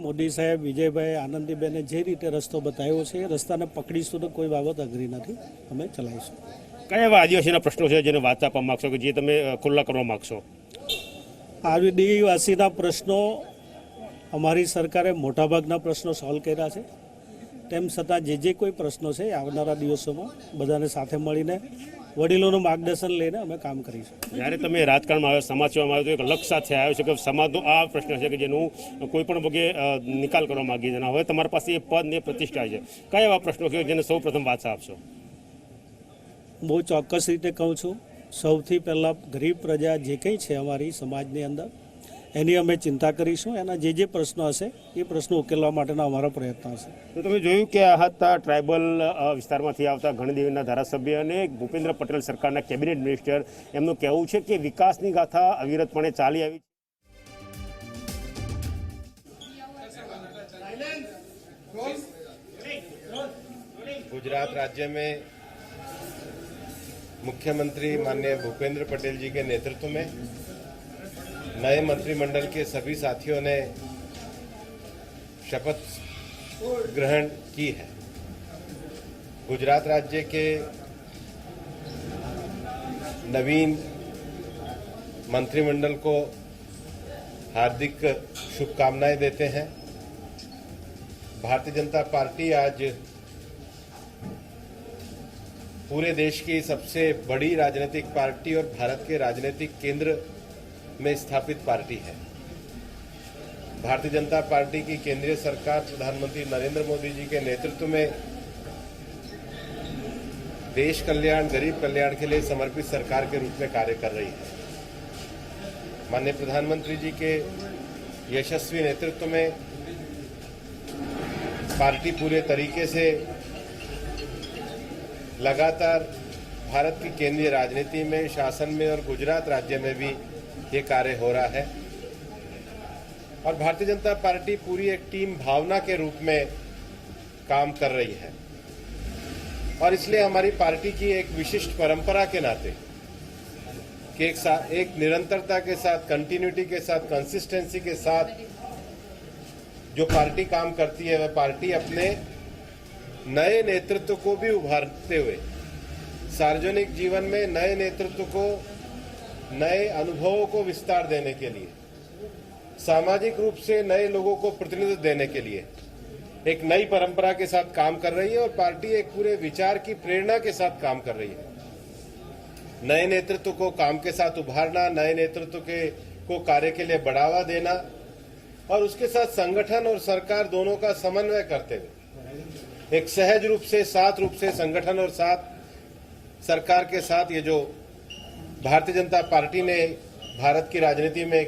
મોદી સાહેબ, વિજયભાઈ, આનંદીબેને જે રીતે રસ્તો બતાવ્યો છે એ રસ્તાને પકડીશું તો કોઈ બાબત અઘરી નથી, અમે ચલાવીશું. કયા એવા આદિવાસીના પ્રશ્નો છે જેને વાત આપવા માગશો કે જે તમે ખુલ્લા કરવા માગશો? આદિવાસીના પ્રશ્નો અમારી સરકારે મોટાભાગના પ્રશ્નો સોલ્વ કર્યા છે. તેમ છતાં જે કોઈ પ્રશ્નો છે એ આવનારા દિવસોમાં બધાને સાથે મળીને વડીલોનું માર્ગદર્શન લઈને અમે કામ કરીશું. જ્યારે તમે રાજકારણમાં આવ્યો, સમાજ સેવામાં આવ્યો તો એક લક્ષ્ય સાથે આવ્યો છે કે સમાજનો આ પ્રશ્ન છે કે જેનું કોઈ પણ વગેરે નિકાલ કરવા માગીએ છે. હવે તમારી પાસે એ પદ ને પ્રતિષ્ઠા છે, કયા એવા પ્રશ્નો છે જેને સૌ પ્રથમ વાચા આપશો? બહુ ચોક્કસ રીતે કહું છું, સૌથી પહેલાં ગરીબ પ્રજા જે કંઈ છે અમારી સમાજની અંદર એની અમે ચિંતા કરીશું. એના જે પ્રશ્નો હશે એ પ્રશ્નો ઉકેલવા માટેના અમારા પ્રયત્નો હશે. તો તમે જોયું કે આ હતા ટ્રાઇબલ વિસ્તારમાંથી આવતા ગણદેવીના ધારાસભ્ય અને ભૂપેન્દ્ર પટેલ સરકારના કેબિનેટ મિનિસ્ટર. એમનું કહેવું છે કે વિકાસની ગાથા અવિરતપણે ચાલી આવી. गुजरात राज्य में मुख्यमंत्री माननीय भूपेंद्र पटेल जी के नेतृत्व में नए मंत्रिमंडल के सभी साथियों ने शपथ ग्रहण की है. गुजरात राज्य के नवीन मंत्रिमंडल को हार्दिक शुभकामनाएं देते हैं. भारतीय जनता पार्टी आज पूरे देश की सबसे बड़ी राजनीतिक पार्टी और भारत के राजनीतिक केंद्र में स्थापित पार्टी है. भारतीय जनता पार्टी की केंद्रीय सरकार प्रधानमंत्री नरेंद्र मोदी जी के नेतृत्व में देश कल्याण, गरीब कल्याण के लिए समर्पित सरकार के रूप में कार्य कर रही है. माननीय प्रधानमंत्री जी के यशस्वी नेतृत्व में पार्टी पूरे तरीके से लगातार भारत की केंद्रीय राजनीति में, शासन में और गुजरात राज्य में भी ये कार्य हो रहा है. और भारतीय जनता पार्टी पूरी एक टीम भावना के रूप में काम कर रही है. और इसलिए हमारी पार्टी की एक विशिष्ट परंपरा के नाते कि एक निरंतरता के साथ, कंटिन्यूटी के साथ, कंसिस्टेंसी के साथ जो पार्टी काम करती है, वह पार्टी अपने नए नेतृत्व को भी उभारते हुए सार्वजनिक जीवन में नए नेतृत्व को, नए अनुभवों को विस्तार देने के लिए, सामाजिक रूप से नए लोगों को प्रतिनिधित्व देने के लिए एक नई परंपरा के साथ काम कर रही है. और पार्टी एक पूरे विचार की प्रेरणा के साथ काम कर रही है. नए नेतृत्व को काम के साथ उभारना, नए नेतृत्व को कार्य के लिए बढ़ावा देना और उसके साथ संगठन और सरकार दोनों का समन्वय करते हुए एक सहज रूप से, साथ रूप से संगठन और साथ सरकार के साथ ये जो भारतीय जनता पार्टी ने भारत की राजनीति में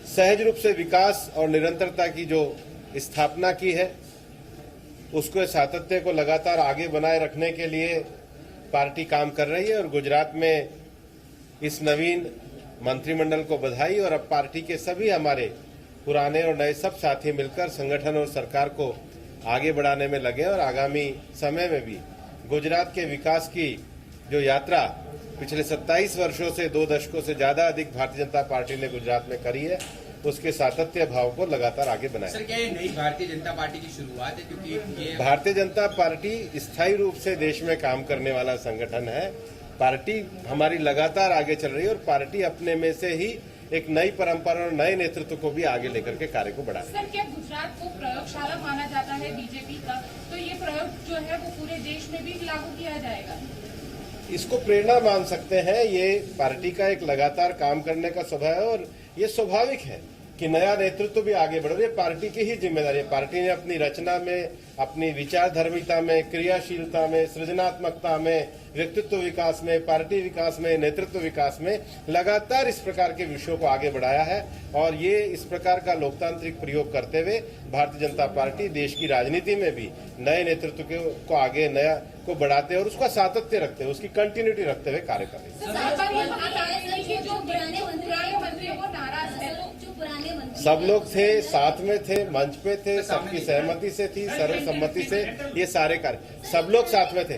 सहज रूप से विकास और निरंतरता की जो स्थापना की है, उसको सातत्य को लगातार आगे बनाए रखने के लिए पार्टी काम कर रही है. और गुजरात में इस नवीन मंत्रिमंडल को बधाई. और अब पार्टी के सभी हमारे पुराने और नए सब साथी मिलकर संगठन और सरकार को आगे बढ़ाने में लगे. और आगामी समय में भी गुजरात के विकास की जो यात्रा पिछले 27 वर्षों से 2 दशकों से ज्यादा अधिक भारतीय जनता पार्टी ने गुजरात में करी है, उसके सातत्य भाव को लगातार आगे बनाए. सर, क्या ये नई भारतीय जनता पार्टी की शुरुआत है? क्योंकि ये भारतीय जनता पार्टी स्थायी रूप से देश में काम करने वाला संगठन है. पार्टी हमारी लगातार आगे चल रही है और पार्टी अपने में से ही एक नई परंपरा और नए नेतृत्व को भी आगे लेकर के कार्य को बढ़ाए. सर, क्या गुजरात को प्रयोगशाला माना जाता है बीजेपी का? तो ये प्रयोग जो है वो पूरे देश में भी लागू किया जाएगा? इसको प्रेरणा मान सकते हैं. ये पार्टी का एक लगातार काम करने का स्वभाव है और ये स्वाभाविक है कि नया नेतृत्व भी आगे बढ़ रही है. पार्टी की ही जिम्मेदारी है. पार्टी ने अपनी रचना में, अपनी विचार धर्मिता में, क्रियाशीलता में, सृजनात्मकता में, व्यक्तित्व विकास में, पार्टी विकास में, नेतृत्व विकास में लगातार इस प्रकार के विषयों को आगे बढ़ाया है. और ये इस प्रकार का लोकतांत्रिक प्रयोग करते हुए भारतीय जनता पार्टी देश की राजनीति में भी नए नेतृत्व को आगे नया को बढ़ाते और उसका सातत्य रखते हुए, उसकी कंटिन्यूटी रखते हुए कार्य कर रही है. सब लोग थे, साथ में थे, मंच पे थे, सबकी सहमति से थी, सर्वसम्मति से ये सारे कार्य, सब लोग साथ में थे.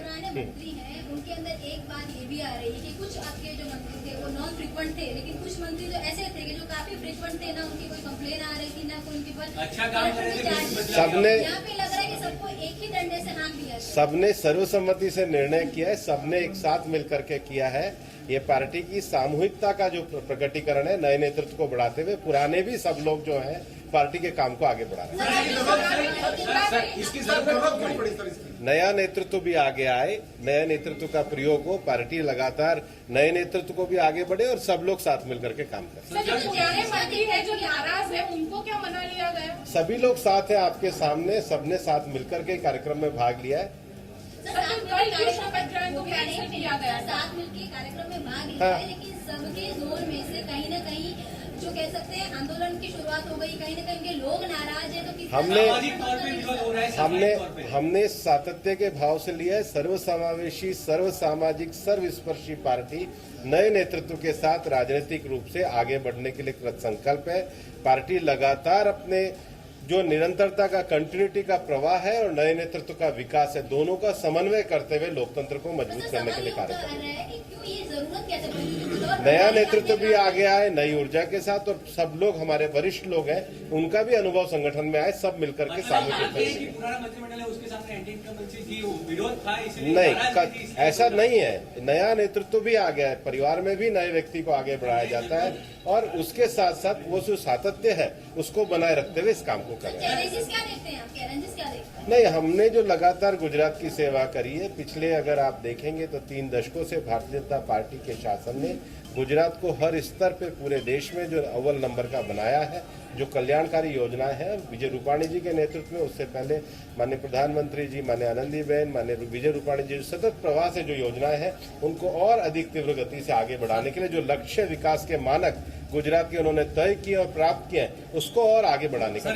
उनके अंदर एक बात ये भी आ रही है कि कुछ आपके जो मंत्री थे वो नॉन फ्रीक्वेंट थे, लेकिन कुछ मंत्री जो ऐसे थे कि जो काफी फ्रीक्वेंट थे, ना उनकी कोई कंप्लेन आ रही थी, ना कोई उनके पर अच्छा काम करे तो बीच में सबने यहाँ पे लग रहा है कि सबको एक ही डंडे से हाँक दिया जाए। सबने सर्वसम्मति से निर्णय किया है, सबने एक साथ मिलकर के किया है। ये पार्टी की सामूहिकता का जो प्रकटीकरण है, नए नेतृत्व को बढ़ाते हुए पुराने भी सब लोग जो हैं पार्टी के काम को आगे बढ़ा रहे हैं। इसकी जरूरत क्यों पड़ी सर? नया नेतृत्व भी आगे आए, नए नेतृत्व का प्रयोग हो, पार्टी लगातार नए नेतृत्व को भी आगे बढ़े और सब लोग साथ मिलकर के काम करें। सर, जो पुराने मंत्री है जो नाराज है उनको क्या मना लिया गया? सभी लोग साथ हैं आपके सामने, सबने साथ मिलकर के कार्यक्रम में भाग लिया है। कल क्यों शपथ ग्रहण को कैंसिल किया गया? साथ मिलकर कार्यक्रम में भाग लिया है, लेकिन सबके जोर में से कहीं न कहीं जो कह सकते हैं आंदोलन की शुरुआत हो गई, कहीं न कहीं उनके लोग नाराज है। तो किस हमने सातत्य के भाव से लिया है। सर्वसमावेशी, सर्वसामाजिक, सर्वस्पर्शी पार्टी नए नेतृत्व के साथ राजनीतिक रूप से आगे बढ़ने के लिए कृत संकल्प है। पार्टी लगातार अपने जो निरंतरता का, कंटिन्यूटी का प्रवाह है और नए नेतृत्व का विकास है, दोनों का समन्वय करते हुए लोकतंत्र को मजबूत करने के लिए कार्य कर रहे हैं। नया नेतृत्व भी आगे आए नई ऊर्जा के साथ, और सब लोग हमारे वरिष्ठ लोग हैं, उनका भी अनुभव संगठन में आए, सब मिलकर के सामूहिक नहीं, ऐसा नहीं है। नया नेतृत्व भी आ गया है, परिवार में भी नए व्यक्ति को आगे बढ़ाया जाता है और उसके साथ साथ वो जो सातत्य है उसको बनाए रखते हुए इस काम को कर रहे हैं। नहीं, हमने जो लगातार गुजरात की सेवा करी है, पिछले अगर आप देखेंगे तो 3 दशकों से भारतीय जनता पार्टी के शासन ने गुजरात को हर स्तर पे पूरे देश में जो अव्वल नंबर का बनाया है। जो कल्याणकारी योजनाएं हैं विजय रूपाणी जी के नेतृत्व में, उससे पहले माननीय प्रधानमंत्री जी, माननीय आनंदीबेन, माननीय विजय रूपाणी जी, सतत प्रवाह से जो योजनाएं हैं उनको और अधिक तीव्र गति से आगे बढ़ाने के लिए जो लक्ष्य विकास के मानक गुजरात के उन्होंने तय किए और प्राप्त किए उसको और आगे बढ़ाने का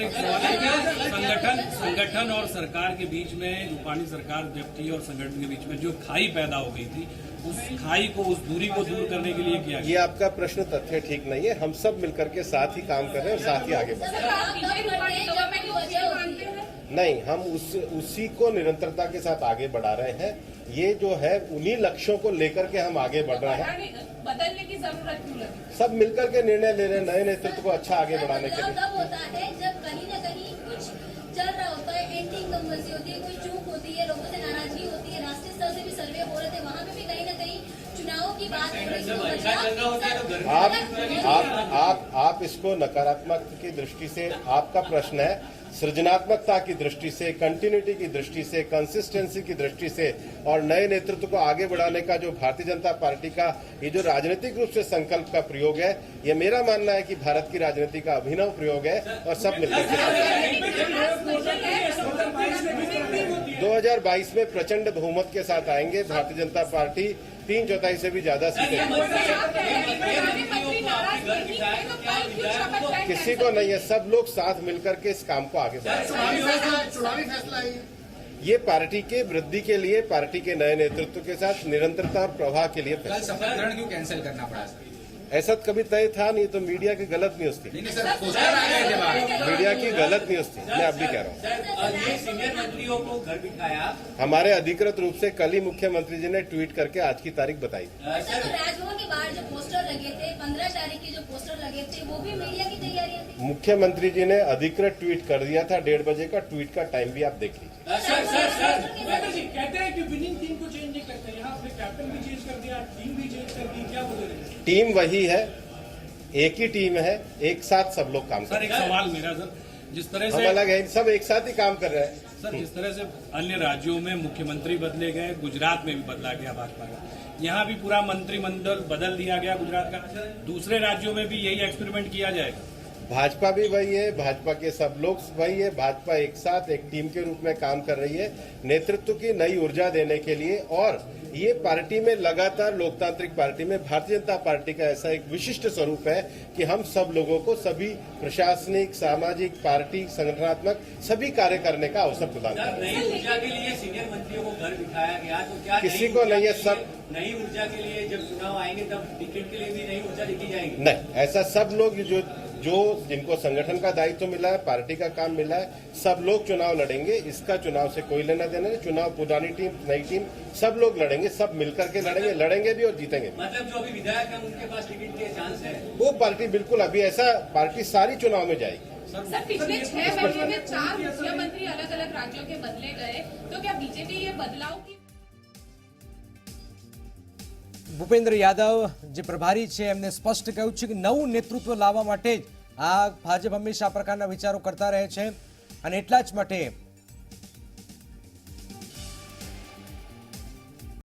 संगठन और सरकार के बीच में, रूपाणी सरकार जब थी और संगठन के बीच में जो खाई पैदा हो गई थी, उस खाई को, उस दूरी को दूर करने के लिए किया। ये आपका प्रश्न तथ्य ठीक नहीं है। हम सब मिलकर के साथ ही काम कर रहे हैं और साथ ही आगे बढ़ रहे हैं। नहीं, हम उसी को निरंतरता के साथ आगे बढ़ा रहे हैं। ये जो है उन्हीं लक्ष्यों को लेकर के हम आगे बढ़ रहे हैं। बदलने की जरूरत क्यों लगी? सब मिलकर के निर्णय ले रहे हैं नए नेतृत्व को अच्छा आगे बढ़ाने के लिए। तब होता है जब कहीं न कहीं कुछ चल रहा होता है, एंटी इनकम्बेंसी होती है, कोई चूक होती है, लोगों से नाराजगी होती है। राष्ट्रीय स्तर से भी सर्वे हो रहे थे, वहाँ पे भी कहीं न कहीं चुनाव की बात हो रही है। आप इसको नकारात्मक की दृष्टि से, आपका प्रश्न है सृजनात्मकता की दृष्टि से, कंटिन्यूटी की दृष्टि से, कंसिस्टेंसी की दृष्टि से और नए नेतृत्व को आगे बढ़ाने का जो भारतीय जनता पार्टी का ये जो राजनीतिक रूप से संकल्प का प्रयोग है, ये मेरा मानना है कि भारत की राजनीति का अभिनव प्रयोग है और सब मिलकर के 2022 में प्रचंड बहुमत के साथ आएंगे। भारतीय जनता पार्टी 3/4 से भी ज्यादा सीटें, किसी को नहीं है, सब लोग साथ मिलकर के इस काम को आगे बढ़ाएंगे। ये पार्टी के वृद्धि के लिए, पार्टी के नए नेतृत्व के साथ निरंतरता और प्रवाह के लिए। कल शपथ ग्रहण क्यों कैंसिल करना पड़ा सर? ऐसा कभी तय था नहीं, तो मीडिया की गलत न्यूज थी। मीडिया की गलत न्यूज थी, मैं अब भी कह रहा हूँ। सीनियर मंत्रियों को घर बिठाया, हमारे अधिकृत रूप से कल ही मुख्यमंत्री जी ने ट्वीट करके आज की तारीख बताई। राजभवन के बाहर जो पोस्टर लगे थे, 15 तारीख के जो पोस्टर लगे थे, वो भी मीडिया की तैयारियां थी। मुख्यमंत्री जी ने अधिकृत ट्वीट कर दिया था 1:30 बजे का। ट्वीट का टाइम भी आप देख लीजिए। कहते हैं कि विनिंग टीम को चेंज नहीं करते, यहाँ आपने कैप्टन भी चेंज कर दिया, टीम भी चेंज कर दी, क्या बोल रहे हैं? टीम वही है, एक ही टीम है, एक साथ सब लोग काम कर सर, एक सवाल मेरा सर, जिस तरह हम से अलग है, सब एक साथ ही काम कर रहे हैं। सर, जिस तरह से अन्य राज्यों में मुख्यमंत्री बदले गए, गुजरात में भी बदला गया भाजपा का, यहाँ भी पूरा मंत्रिमंडल बदल दिया गया गुजरात का, दूसरे राज्यों में भी यही एक्सपेरिमेंट किया जाएगा? भाजपा भी वही है, भाजपा के सब लोग वही है। भाजपा एक साथ एक टीम के रूप में काम कर रही है, नेतृत्व की नई ऊर्जा देने के लिए। और ये पार्टी में लगातार, लोकतांत्रिक पार्टी में भारतीय जनता पार्टी का ऐसा एक विशिष्ट स्वरूप है कि हम सब लोगों को सभी प्रशासनिक, सामाजिक, पार्टी, संगठनात्मक सभी कार्य करने का अवसर प्रदान करते हैं। नई ऊर्जा के लिए सीनियर मंत्रियों को घर बिठाया गया, तो क्या किसी को नहीं है, सब नई ऊर्जा के लिए जब चुनाव आएंगे तब टिकट के लिए भी नई ऊर्जा लिखी जाएगी? नहीं, ऐसा सब लोग जो जिनको संगठन का दायित्व मिला है, पार्टी का काम मिला है, सब लोग चुनाव लड़ेंगे। इसका चुनाव से कोई लेना देना नहीं। चुनाव पुरानी टीम, नई टीम, सब लोग लड़ेंगे, सब मिलकर के लड़ेंगे भी और जीतेंगे। मतलब जो अभी विधायक हैं उनके पास टिकट के चांस है? वो पार्टी बिल्कुल, अभी ऐसा पार्टी सारी चुनाव में जाएगी। सर पिछले 6 महीने में 4 मुख्यमंत्री अलग अलग राज्यों के बदले गए, तो क्या बीजेपी ये बदलाव की ભૂપેન્દ્ર યાદવ જે પ્રભારી છે એમને સ્પષ્ટ કહ્યું છે કે નવું નેતૃત્વ લાવવા માટે જ આ ભાજપ હંમેશા આ પ્રકારના વિચારો કરતા રહે છે અને એટલા જ માટે